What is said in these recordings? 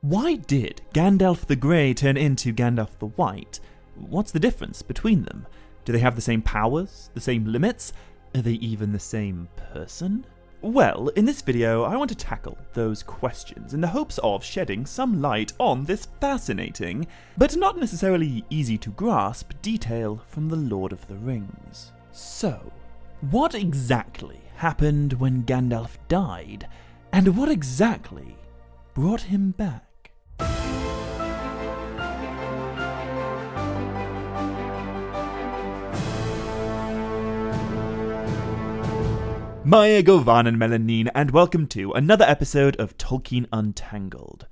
Why did Gandalf the Grey turn into Gandalf the White? What's the difference between them? Do they have the same powers? The same limits? Are they even the same person? Well, in this video, I want to tackle those questions in the hopes of shedding some light on this fascinating, but not necessarily easy to grasp, detail from The Lord of the Rings. So, what exactly happened when Gandalf died, and what exactly brought him back? Maya Govan and Melanin, and welcome to another episode of Tolkien Untangled.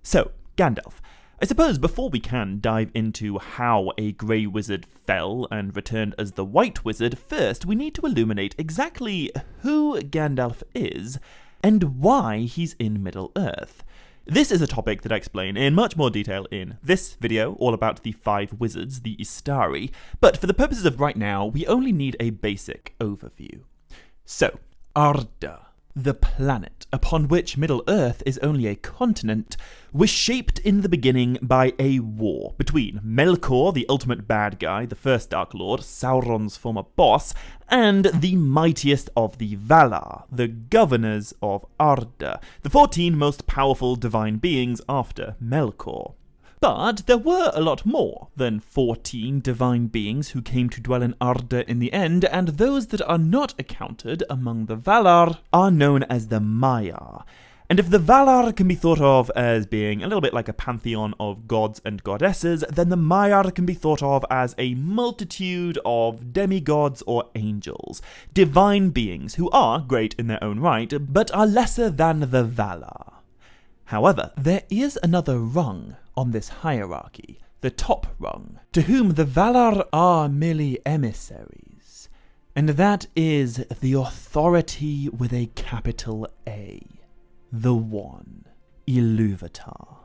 So, Gandalf, I suppose before we can dive into how a grey wizard fell and returned as the white wizard, first we need to illuminate exactly who Gandalf is and why he's in Middle-earth. This is a topic that I explain in much more detail in this video, all about the 5 wizards, the Istari, but for the purposes of right now, we only need a basic overview. So, Arda, the planet upon which Middle-earth is only a continent, was shaped in the beginning by a war between Melkor, the ultimate bad guy, the first Dark Lord, Sauron's former boss, and the mightiest of the Valar, the governors of Arda, the 14 most powerful divine beings after Melkor. But there were a lot more than 14 divine beings who came to dwell in Arda in the end, and those that are not accounted among the Valar are known as the Maiar. And if the Valar can be thought of as being a little bit like a pantheon of gods and goddesses, then the Maiar can be thought of as a multitude of demigods or angels, divine beings who are great in their own right, but are lesser than the Valar. However, there is another rung on this hierarchy, the top rung, to whom the Valar are merely emissaries, and that is the authority with a capital A, the One, Iluvatar.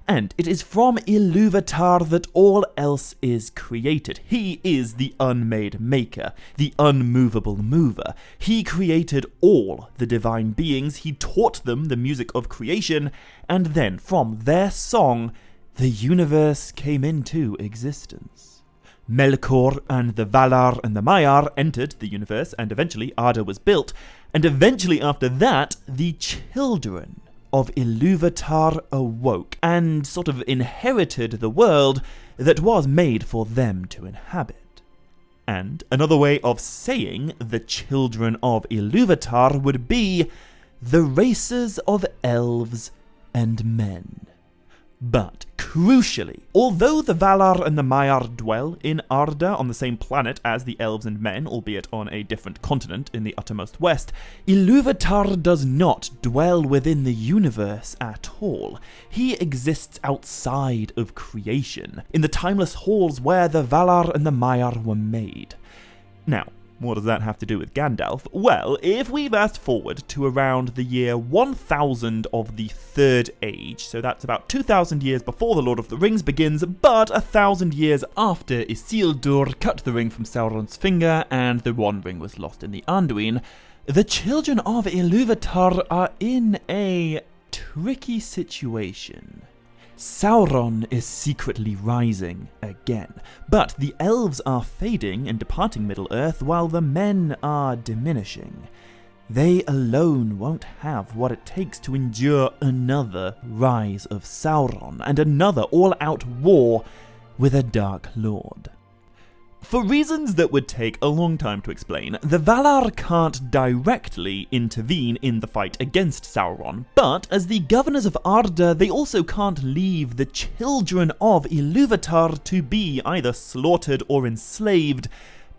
And it is from Iluvatar that all else is created. He is the unmade maker, the unmovable mover. He created all the divine beings, he taught them the music of creation, and then from their song, the universe came into existence. Melkor and the Valar and the Maiar entered the universe, and eventually Arda was built, and eventually after that, the children of Iluvatar awoke and sort of inherited the world that was made for them to inhabit. And another way of saying the children of Iluvatar would be the races of elves and men. But, crucially, although the Valar and the Maiar dwell in Arda on the same planet as the elves and men, albeit on a different continent in the uttermost west, Iluvatar does not dwell within the universe at all. He exists outside of creation, in the timeless halls where the Valar and the Maiar were made. Now, what does that have to do with Gandalf? Well, if we fast forward to around the year 1000 of the Third Age, so that's about 2000 years before The Lord of the Rings begins, but 1000 years after Isildur cut the ring from Sauron's finger and the One Ring was lost in the Anduin, the children of Iluvatar are in a tricky situation. Sauron is secretly rising again, but the elves are fading and departing Middle-earth while the men are diminishing. They alone won't have what it takes to endure another rise of Sauron and another all-out war with a Dark Lord. For reasons that would take a long time to explain, the Valar can't directly intervene in the fight against Sauron, but as the governors of Arda, they also can't leave the children of Iluvatar to be either slaughtered or enslaved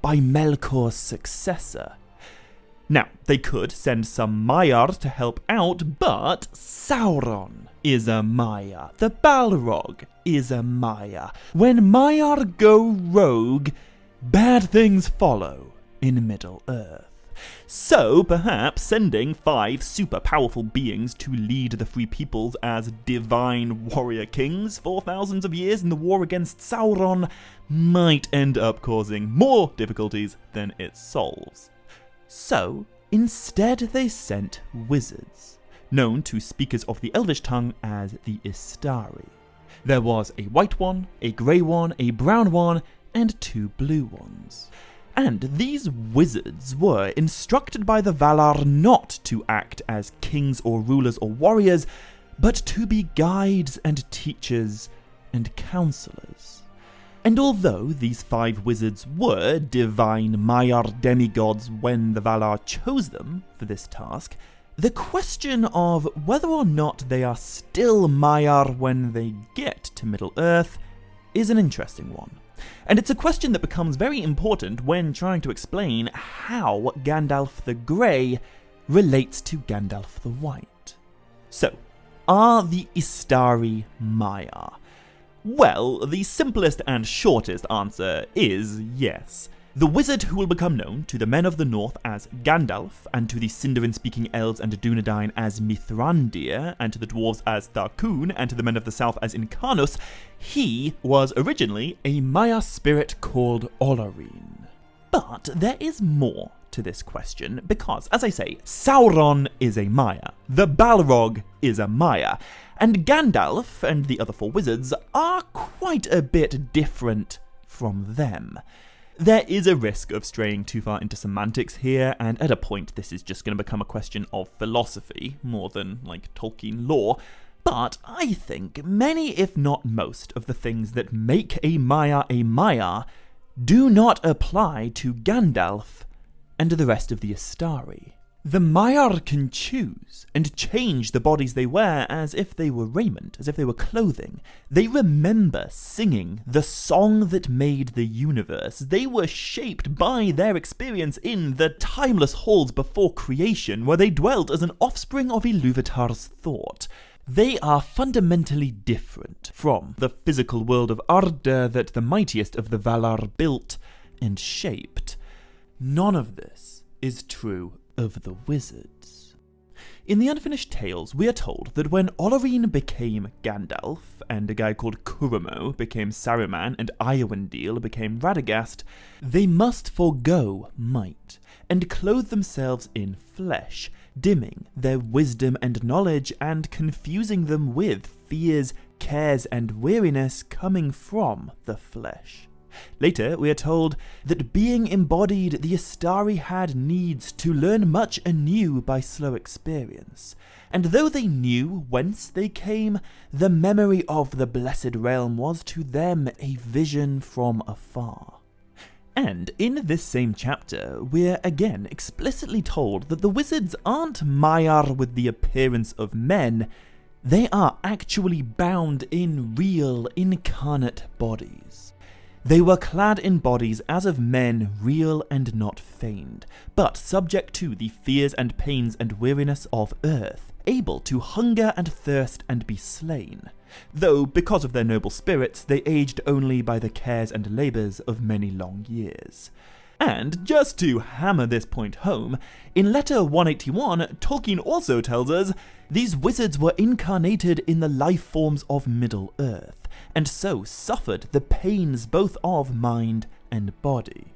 by Melkor's successor. Now, they could send some Maiar to help out, but Sauron is a Maiar. The Balrog is a Maiar. When Maiar go rogue, bad things follow in Middle-earth. So, perhaps sending 5 super powerful beings to lead the Free Peoples as divine warrior kings for thousands of years in the war against Sauron might end up causing more difficulties than it solves. So, instead they sent wizards. known to speakers of the Elvish tongue as the Istari. There was a white one, a grey one, a brown one, and 2 blue ones. And these wizards were instructed by the Valar not to act as kings or rulers or warriors, but to be guides and teachers and counselors. And although these 5 wizards were divine Maiar demigods when the Valar chose them for this task, the question of whether or not they are still Maiar when they get to Middle-earth is an interesting one. And it's a question that becomes very important when trying to explain how Gandalf the Grey relates to Gandalf the White. So, are the Istari Maiar? Well, the simplest and shortest answer is yes. The wizard who will become known to the men of the north as Gandalf, and to the Sindarin-speaking elves and Dunedain as Mithrandir, and to the dwarves as Tharkun, and to the men of the south as Incarnus, he was originally a Maiar spirit called Olorine. But there is more to this question, because, as I say, Sauron is a Maiar, the Balrog is a Maiar, and Gandalf and the other 4 wizards are quite a bit different from them. There is a risk of straying too far into semantics here, and at a point this is just going to become a question of philosophy, more than, like, Tolkien lore, but I think many, if not most, of the things that make a Maiar do not apply to Gandalf and the rest of the Istari. The Maiar can choose and change the bodies they wear as if they were raiment, as if they were clothing. They remember singing the song that made the universe. They were shaped by their experience in the timeless halls before creation, where they dwelt as an offspring of Iluvatar's thought. They are fundamentally different from the physical world of Arda that the mightiest of the Valar built and shaped. None of this is true of the wizards. In the Unfinished Tales, we are told that when Olorine became Gandalf, and a guy called Kuramo became Saruman, and Iowendil became Radagast, they must forego might, and clothe themselves in flesh, dimming their wisdom and knowledge, and confusing them with fears, cares, and weariness coming from the flesh. Later, we are told that being embodied, the Istari had needs to learn much anew by slow experience, and though they knew whence they came, the memory of the Blessed Realm was to them a vision from afar. And in this same chapter, we're again explicitly told that the wizards aren't Maiar with the appearance of men, they are actually bound in real, incarnate bodies. They were clad in bodies as of men, real and not feigned, but subject to the fears and pains and weariness of earth, able to hunger and thirst and be slain, though because of their noble spirits they aged only by the cares and labours of many long years. And just to hammer this point home, in letter 181, Tolkien also tells us these wizards were incarnated in the life forms of Middle-earth, and so suffered the pains both of mind and body.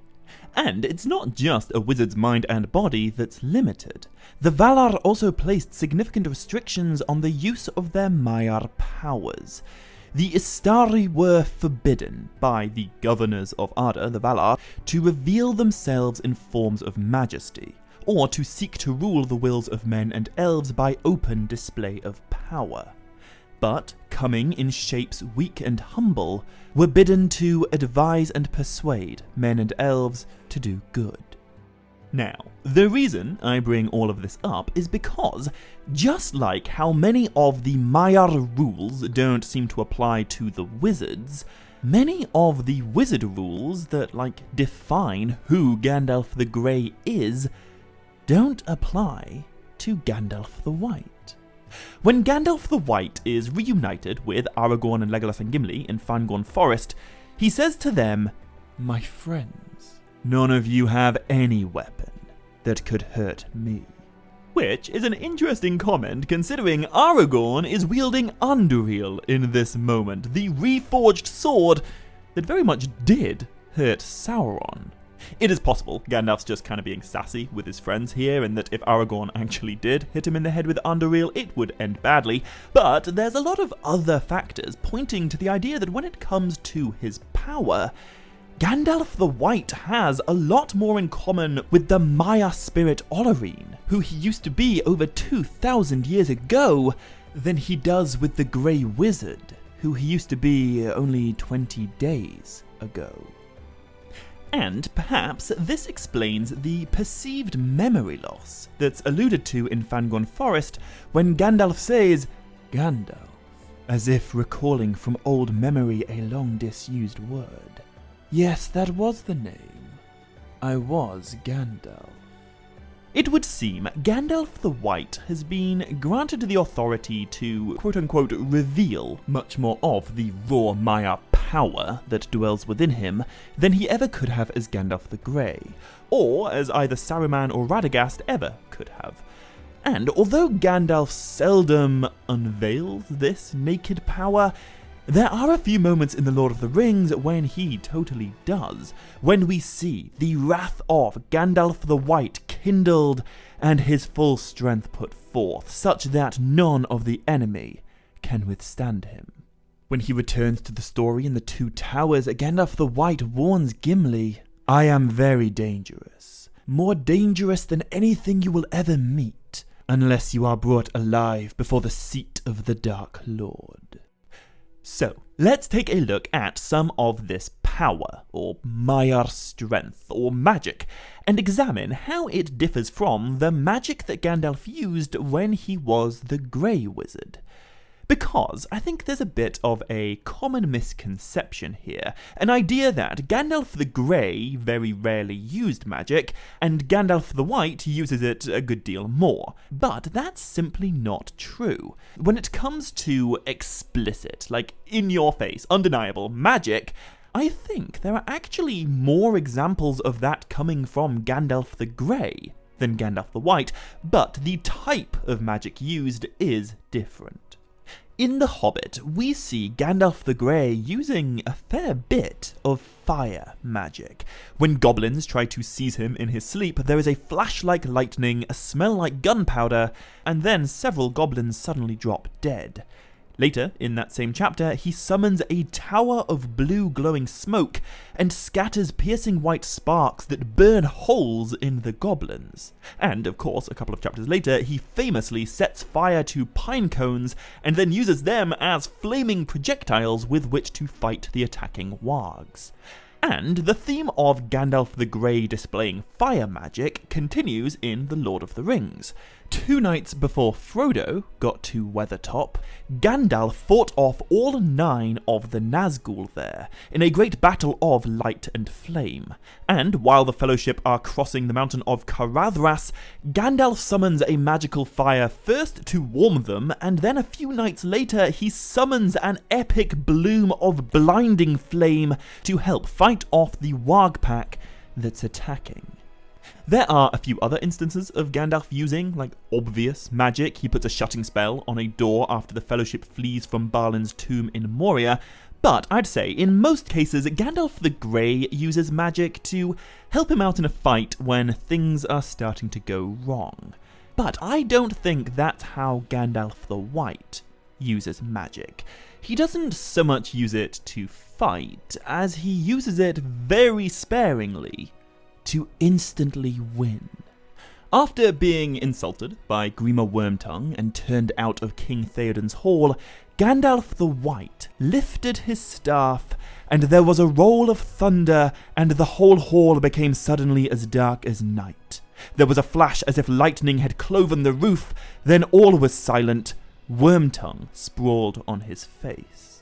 And it's not just a wizard's mind and body that's limited. The Valar also placed significant restrictions on the use of their Maiar powers. The Istari were forbidden by the governors of Arda, the Valar, to reveal themselves in forms of majesty, or to seek to rule the wills of men and elves by open display of power, but, coming in shapes weak and humble, were bidden to advise and persuade men and elves to do good. Now, the reason I bring all of this up is because, just like how many of the Maiar rules don't seem to apply to the wizards, many of the wizard rules that, define who Gandalf the Grey is, don't apply to Gandalf the White. When Gandalf the White is reunited with Aragorn and Legolas and Gimli in Fangorn Forest, he says to them, "My friends, none of you have any weapon that could hurt me." Which is an interesting comment considering Aragorn is wielding Anduril in this moment, the reforged sword that very much did hurt Sauron. It is possible Gandalf's just kind of being sassy with his friends here, and that if Aragorn actually did hit him in the head with Anduril, it would end badly, but there's a lot of other factors pointing to the idea that when it comes to his power, Gandalf the White has a lot more in common with the Maya spirit Olorine, who he used to be over 2,000 years ago, than he does with the Grey Wizard, who he used to be only 20 days ago. And perhaps this explains the perceived memory loss that's alluded to in Fangorn Forest when Gandalf says, Gandalf, as if recalling from old memory a long disused word. Yes, that was the name. I was Gandalf. It would seem Gandalf the White has been granted the authority to quote-unquote reveal much more of the raw Maya power that dwells within him than he ever could have as Gandalf the Grey, or as either Saruman or Radagast ever could have. And although Gandalf seldom unveils this naked power, there are a few moments in The Lord of the Rings when he totally does, when we see the wrath of Gandalf the White kindled and his full strength put forth, such that none of the enemy can withstand him. When he returns to the story in the Two Towers, Gandalf the White warns Gimli, I am very dangerous, more dangerous than anything you will ever meet, unless you are brought alive before the seat of the Dark Lord. So, let's take a look at some of this power, or Maiar strength, or magic, and examine how it differs from the magic that Gandalf used when he was the Grey Wizard. Because I think there's a bit of a common misconception here, an idea that Gandalf the Grey very rarely used magic, and Gandalf the White uses it a good deal more. But that's simply not true. When it comes to explicit, like in-your-face, undeniable magic, I think there are actually more examples of that coming from Gandalf the Grey than Gandalf the White, but the type of magic used is different. In The Hobbit, we see Gandalf the Grey using a fair bit of fire magic. When goblins try to seize him in his sleep, there is a flash like lightning, a smell like gunpowder, and then several goblins suddenly drop dead. Later, in that same chapter, he summons a tower of blue glowing smoke and scatters piercing white sparks that burn holes in the goblins. And, of course, a couple of chapters later, he famously sets fire to pine cones and then uses them as flaming projectiles with which to fight the attacking wargs. And the theme of Gandalf the Grey displaying fire magic continues in The Lord of the Rings. 2 nights before Frodo got to Weathertop, Gandalf fought off all 9 of the Nazgul there, in a great battle of light and flame. And while the Fellowship are crossing the mountain of Caradhras, Gandalf summons a magical fire first to warm them, and then a few nights later he summons an epic bloom of blinding flame to help fight off the Warg pack that's attacking. There are a few other instances of Gandalf using, like, obvious magic. He puts a shutting spell on a door after the Fellowship flees from Balin's tomb in Moria, but I'd say in most cases Gandalf the Grey uses magic to help him out in a fight when things are starting to go wrong. But I don't think that's how Gandalf the White uses magic. He doesn't so much use it to fight, as he uses it very sparingly to instantly win. After being insulted by Grima Wormtongue and turned out of King Theoden's hall, Gandalf the White lifted his staff, and there was a roll of thunder, and the whole hall became suddenly as dark as night. There was a flash as if lightning had cloven the roof, then all was silent. Wormtongue sprawled on his face.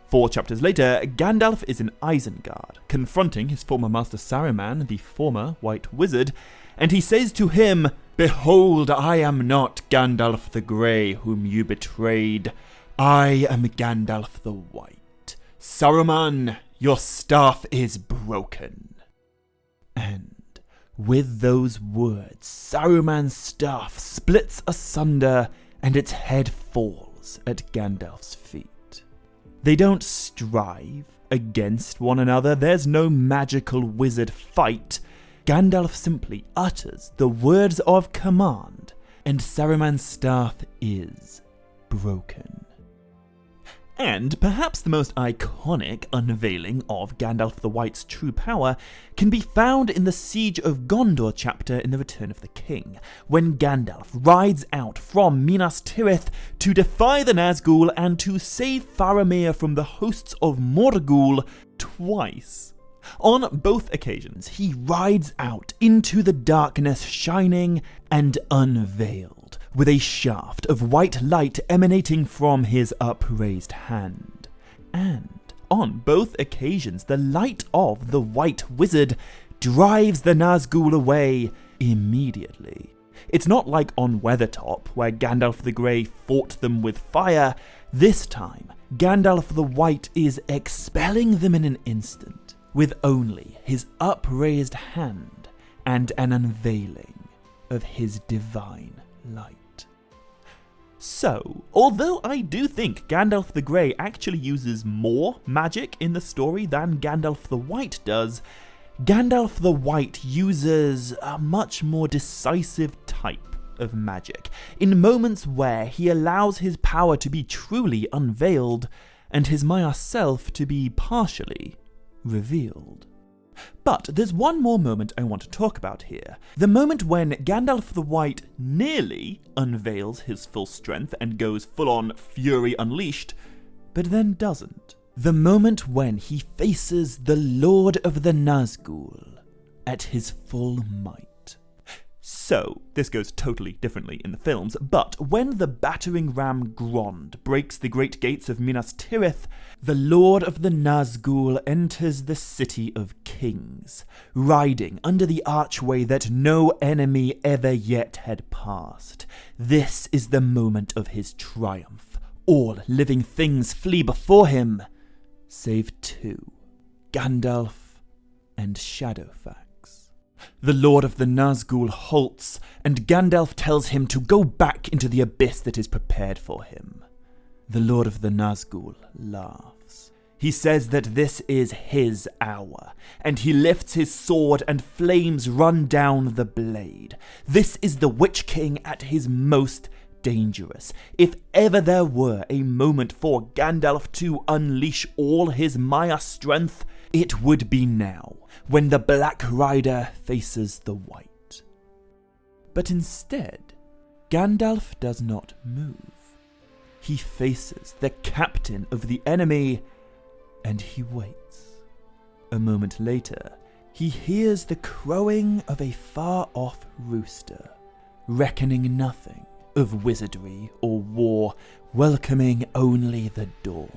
4 chapters later, Gandalf is in Isengard, confronting his former master Saruman, the former White Wizard, and he says to him, Behold, I am not Gandalf the Grey, whom you betrayed. I am Gandalf the White. Saruman, your staff is broken. And with those words, Saruman's staff splits asunder, and its head falls at Gandalf's feet. They don't strive against one another. There's no magical wizard fight. Gandalf simply utters the words of command, and Saruman's staff is broken. And perhaps the most iconic unveiling of Gandalf the White's true power can be found in the Siege of Gondor chapter in The Return of the King, when Gandalf rides out from Minas Tirith to defy the Nazgul and to save Faramir from the hosts of Morgul twice. On both occasions, he rides out into the darkness, shining and unveiled, with a shaft of white light emanating from his upraised hand. And on both occasions, the light of the White Wizard drives the Nazgul away immediately. It's not like on Weathertop, where Gandalf the Grey fought them with fire. This time, Gandalf the White is expelling them in an instant, with only his upraised hand and an unveiling of his divine light. So, although I do think Gandalf the Grey actually uses more magic in the story than Gandalf the White does, Gandalf the White uses a much more decisive type of magic, in moments where he allows his power to be truly unveiled, and his Maya self to be partially revealed. But there's one more moment I want to talk about here. The moment when Gandalf the White nearly unveils his full strength and goes full-on Fury Unleashed, but then doesn't. The moment when he faces the Lord of the Nazgul at his full might. So, this goes totally differently in the films, but when the battering ram Grond breaks the great gates of Minas Tirith, the Lord of the Nazgul enters the City of Kings, riding under the archway that no enemy ever yet had passed. This is the moment of his triumph. All living things flee before him, save two, Gandalf and Shadowfax. The Lord of the Nazgul halts, and Gandalf tells him to go back into the abyss that is prepared for him. The Lord of the Nazgul laughs. He says that this is his hour, and he lifts his sword and flames run down the blade. This is the Witch King at his most dangerous. If ever there were a moment for Gandalf to unleash all his Maya strength, it would be now, when the Black Rider faces the White. But instead, Gandalf does not move. He faces the captain of the enemy, and he waits. A moment later, he hears the crowing of a far-off rooster, reckoning nothing of wizardry or war, welcoming only the dawn.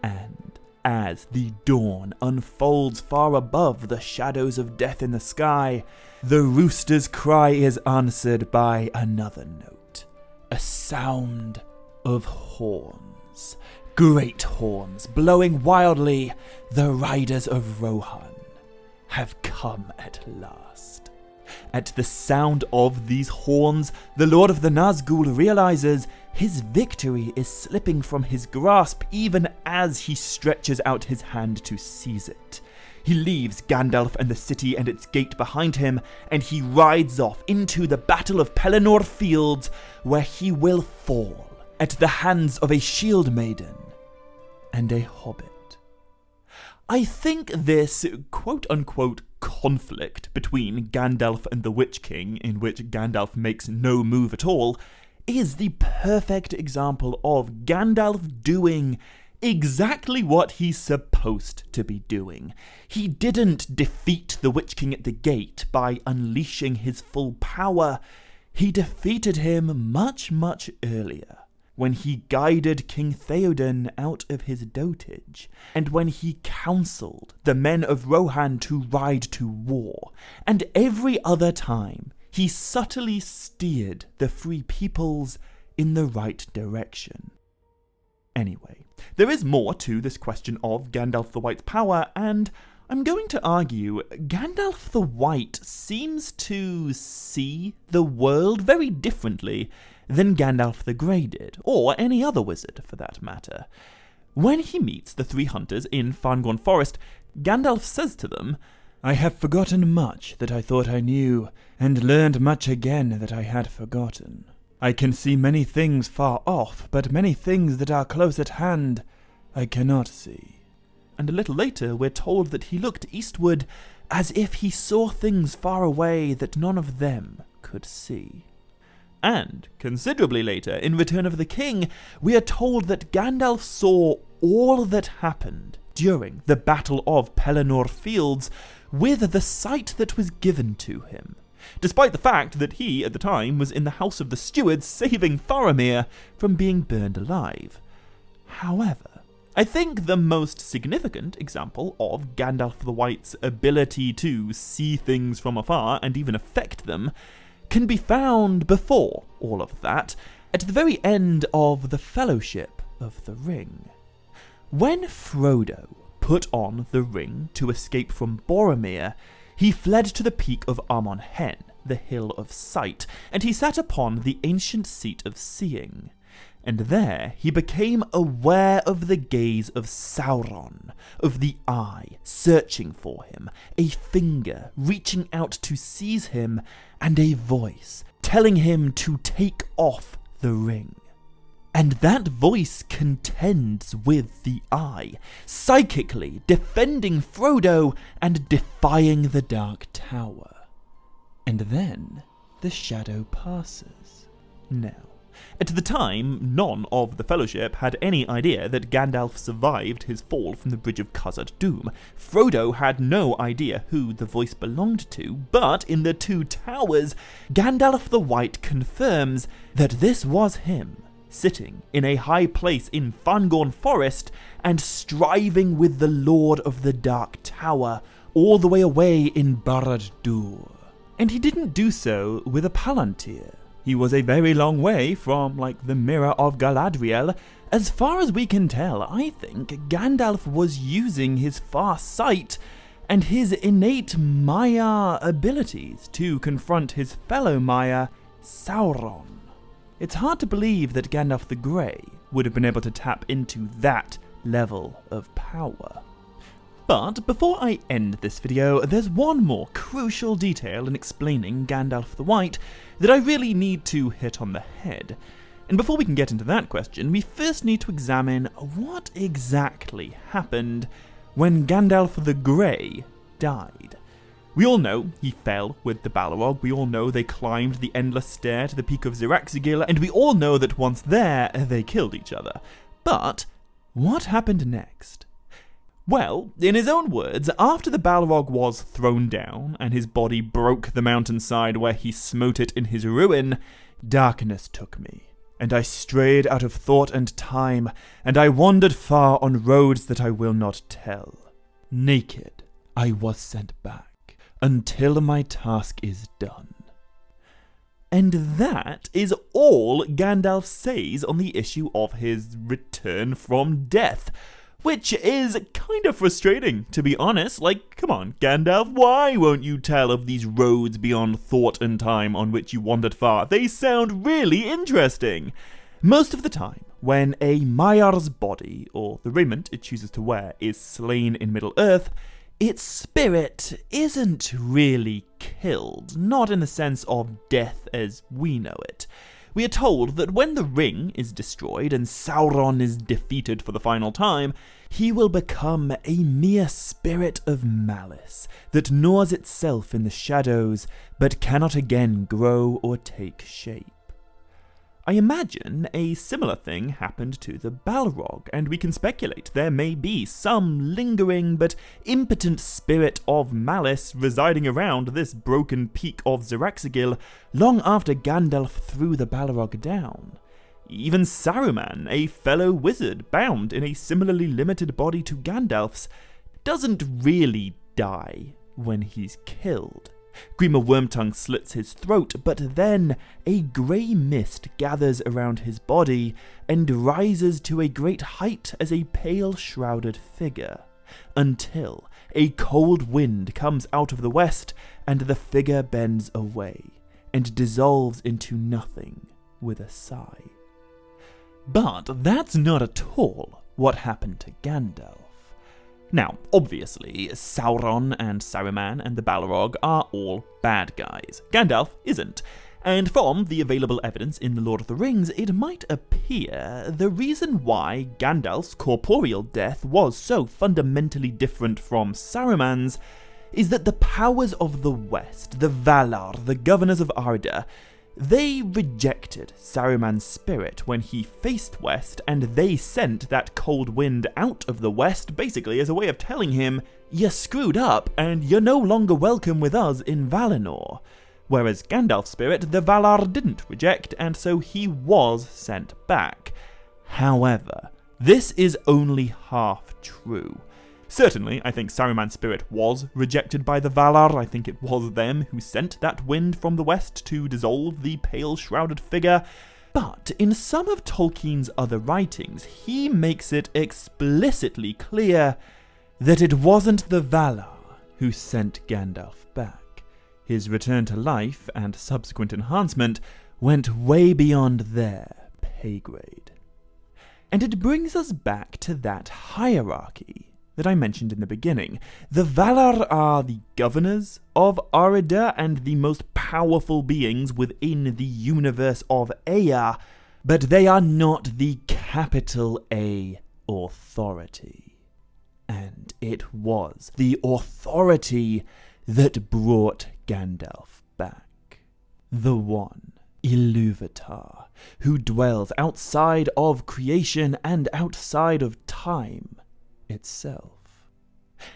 And as the dawn unfolds far above the shadows of death in the sky, the rooster's cry is answered by another note, a sound of horns. Great horns blowing wildly, the riders of Rohan have come at last. At the sound of these horns, the Lord of the Nazgul realizes his victory is slipping from his grasp even as he stretches out his hand to seize it. He leaves Gandalf and the city and its gate behind him, and he rides off into the Battle of Pelennor Fields, where he will fall at the hands of a shield maiden and a hobbit. I think this quote-unquote conflict between Gandalf and the Witch King, in which Gandalf makes no move at all, is the perfect example of Gandalf doing exactly what he's supposed to be doing. He didn't defeat the Witch King at the gate by unleashing his full power. He defeated him much, much earlier, when he guided King Theoden out of his dotage, and when he counseled the men of Rohan to ride to war, and every other time he subtly steered the free peoples in the right direction. Anyway, there is more to this question of Gandalf the White's power, and I'm going to argue Gandalf the White seems to see the world very differently than Gandalf the Grey did, or any other wizard for that matter. When he meets the three hunters in Fangorn Forest, Gandalf says to them, "I have forgotten much that I thought I knew, and learned much again that I had forgotten. I can see many things far off, but many things that are close at hand I cannot see." And a little later we're told that he looked eastward as if he saw things far away that none of them could see. And considerably later, in Return of the King, we are told that Gandalf saw all that happened during the Battle of Pelennor Fields with the sight that was given to him, despite the fact that he, at the time, was in the House of the Stewards saving Faramir from being burned alive. However, I think the most significant example of Gandalf the White's ability to see things from afar and even affect them can be found before all of that, at the very end of the Fellowship of the Ring. When Frodo put on the ring to escape from Boromir, he fled to the peak of Amon Hen, the Hill of Sight, and he sat upon the ancient seat of seeing. And there he became aware of the gaze of Sauron, of the eye searching for him, a finger reaching out to seize him, and a voice telling him to take off the ring. And that voice contends with the eye, psychically defending Frodo and defying the Dark Tower. And then the shadow passes. Now, at the time, none of the Fellowship had any idea that Gandalf survived his fall from the Bridge of Khazad-dûm. Frodo had no idea who the voice belonged to, but in the Two Towers, Gandalf the White confirms that this was him, sitting in a high place in Fangorn Forest and striving with the Lord of the Dark Tower all the way away in Barad-dûr. And he didn't do so with a palantir. He was a very long way from, the Mirror of Galadriel. As far as we can tell, I think Gandalf was using his far sight and his innate Maya abilities to confront his fellow Maya, Sauron. It's hard to believe that Gandalf the Grey would have been able to tap into that level of power. But before I end this video, there's one more crucial detail in explaining Gandalf the White that I really need to hit on the head. And before we can get into that question, we first need to examine what exactly happened when Gandalf the Grey died. We all know he fell with the Balrog, we all know they climbed the endless stair to the peak of Ziraxigil, and we all know that once there, they killed each other. But what happened next? Well, in his own words, after the Balrog was thrown down, and his body broke the mountainside where he smote it in his ruin, darkness took me, and I strayed out of thought and time, and I wandered far on roads that I will not tell. Naked, I was sent back, until my task is done. And that is all Gandalf says on the issue of his return from death, which is kind of frustrating, to be honest. Come on, Gandalf, why won't you tell of these roads beyond thought and time on which you wandered far? They sound really interesting. Most of the time, when a Maiar's body, or the raiment it chooses to wear, is slain in Middle-earth, its spirit isn't really killed, not in the sense of death as we know it. We are told that when the ring is destroyed and Sauron is defeated for the final time, he will become a mere spirit of malice that gnaws itself in the shadows but cannot again grow or take shape. I imagine a similar thing happened to the Balrog, and we can speculate there may be some lingering but impotent spirit of malice residing around this broken peak of Ziraxigil long after Gandalf threw the Balrog down. Even Saruman, a fellow wizard bound in a similarly limited body to Gandalf's, doesn't really die when he's killed. Grima Wormtongue slits his throat, but then a grey mist gathers around his body and rises to a great height as a pale shrouded figure, until a cold wind comes out of the west and the figure bends away and dissolves into nothing with a sigh. But that's not at all what happened to Gandalf. Now, obviously, Sauron and Saruman and the Balrog are all bad guys. Gandalf isn't. And from the available evidence in The Lord of the Rings, it might appear the reason why Gandalf's corporeal death was so fundamentally different from Saruman's is that the powers of the West, the Valar, the governors of Arda, they rejected Saruman's spirit when he faced west, and they sent that cold wind out of the west basically as a way of telling him, "You screwed up and you're no longer welcome with us in Valinor." Whereas Gandalf's spirit, the Valar didn't reject, and so he was sent back. However, this is only half true. Certainly, I think Saruman's spirit was rejected by the Valar. I think it was them who sent that wind from the west to dissolve the pale shrouded figure. But in some of Tolkien's other writings, he makes it explicitly clear that it wasn't the Valar who sent Gandalf back. His return to life and subsequent enhancement went way beyond their pay grade. And it brings us back to that hierarchy that I mentioned in the beginning. The Valar are the governors of Arda and the most powerful beings within the universe of Ea, but they are not the capital A authority. And it was the authority that brought Gandalf back. The one, Iluvatar, who dwells outside of creation and outside of time itself.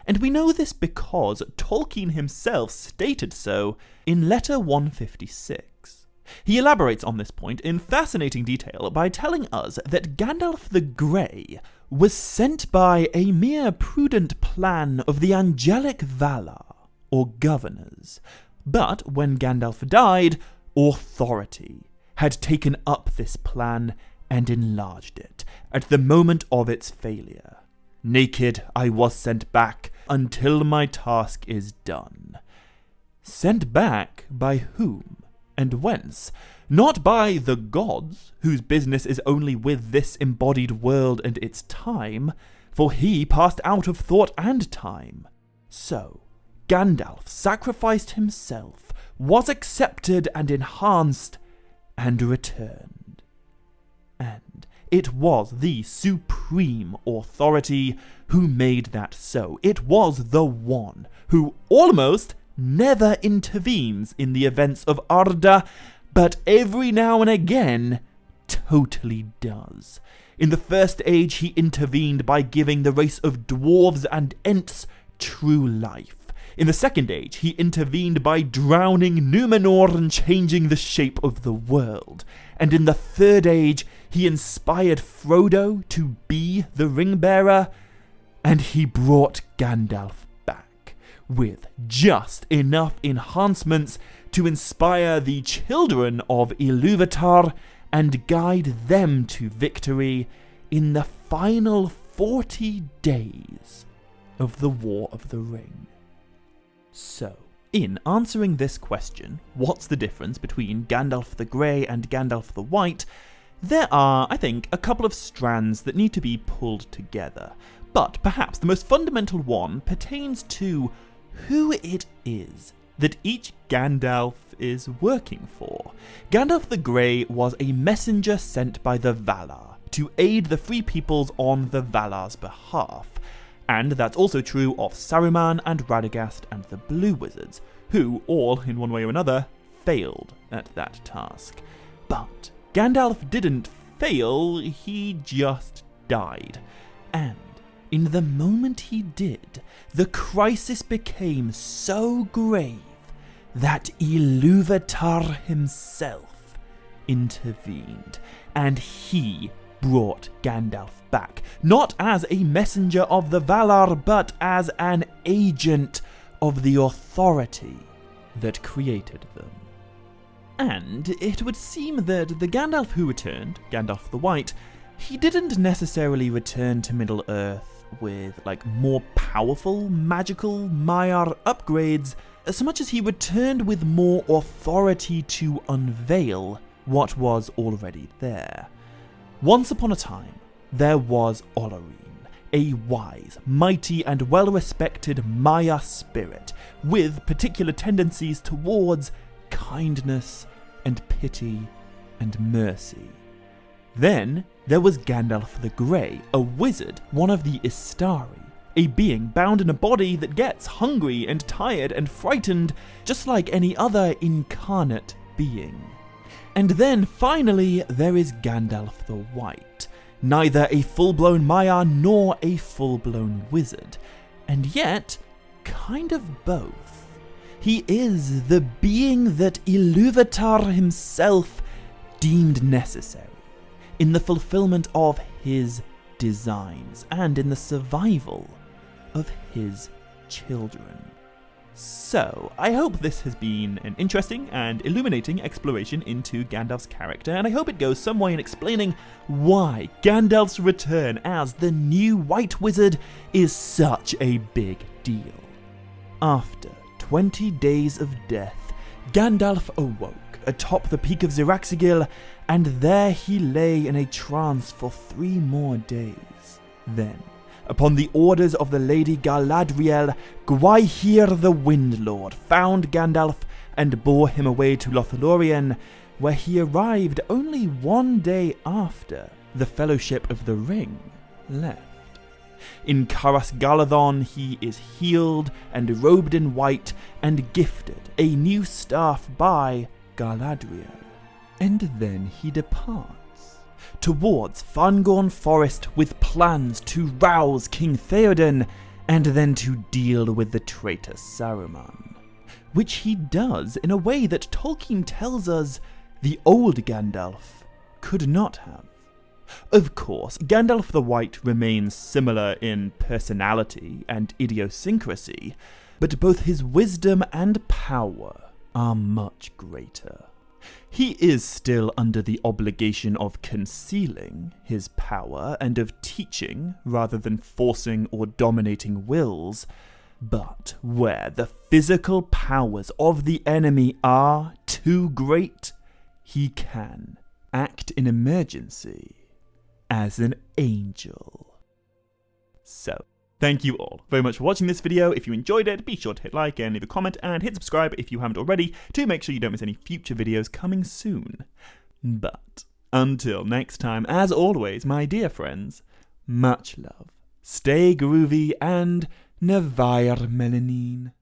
And we know this because Tolkien himself stated so in Letter 156. He elaborates on this point in fascinating detail by telling us that Gandalf the Grey was sent by a mere prudent plan of the angelic Valar, or governors. But when Gandalf died, authority had taken up this plan and enlarged it at the moment of its failure. Naked I was sent back until my task is done. Sent back by whom and whence? Not by the gods, whose business is only with this embodied world and its time, for he passed out of thought and time. So, Gandalf sacrificed himself, was accepted and enhanced, and returned. And it was the supreme authority who made that so. It was the one who almost never intervenes in the events of Arda, but every now and again totally does. In the First Age, he intervened by giving the race of dwarves and ents true life. In the Second Age, he intervened by drowning Númenor and changing the shape of the world. And in the Third Age, he inspired Frodo to be the ring-bearer, and he brought Gandalf back with just enough enhancements to inspire the children of Iluvatar and guide them to victory in the final 40 days of the War of the Ring. So, in answering this question, what's the difference between Gandalf the Grey and Gandalf the White, there are, I think, a couple of strands that need to be pulled together. But perhaps the most fundamental one pertains to who it is that each Gandalf is working for. Gandalf the Grey was a messenger sent by the Valar to aid the Free Peoples on the Valar's behalf. And that's also true of Saruman and Radagast and the Blue Wizards, who all, in one way or another, failed at that task. But Gandalf didn't fail, he just died. And in the moment he did, the crisis became so grave that Iluvatar himself intervened, and he brought Gandalf back, not as a messenger of the Valar, but as an agent of the authority that created them. And it would seem that the Gandalf who returned, Gandalf the White, he didn't necessarily return to Middle-earth with, more powerful magical Maiar upgrades, so much as he returned with more authority to unveil what was already there. Once upon a time, there was Olorine, a wise, mighty, and well-respected Maya spirit with particular tendencies towards kindness and pity and mercy. Then there was Gandalf the Grey, a wizard, one of the Istari, a being bound in a body that gets hungry and tired and frightened just like any other incarnate being. And then finally there is Gandalf the White, neither a full-blown Maya nor a full-blown wizard, and yet kind of both. He is the being that Iluvatar himself deemed necessary in the fulfillment of his designs and in the survival of his children. So, I hope this has been an interesting and illuminating exploration into Gandalf's character, and I hope it goes some way in explaining why Gandalf's return as the new White Wizard is such a big deal. After 20 days of death, Gandalf awoke atop the peak of Ziraxigil, and there he lay in a trance for 3 more days. Then, upon the orders of the Lady Galadriel, Gwaihir the Windlord found Gandalf and bore him away to Lothlorien, where he arrived only 1 day after the Fellowship of the Ring left. In Caras Galadhon he is healed and robed in white and gifted a new staff by Galadriel. And then he departs towards Fangorn Forest with plans to rouse King Theoden and then to deal with the traitor Saruman, which he does in a way that Tolkien tells us the old Gandalf could not have. Of course, Gandalf the White remains similar in personality and idiosyncrasy, but both his wisdom and power are much greater. He is still under the obligation of concealing his power and of teaching rather than forcing or dominating wills, but where the physical powers of the enemy are too great, he can act in emergency as an angel. So, thank you all very much for watching this video. If you enjoyed it, be sure to hit like and leave a comment and hit subscribe if you haven't already to make sure you don't miss any future videos coming soon. But until next time, as always, my dear friends, much love, stay groovy, and Nevair Melanin.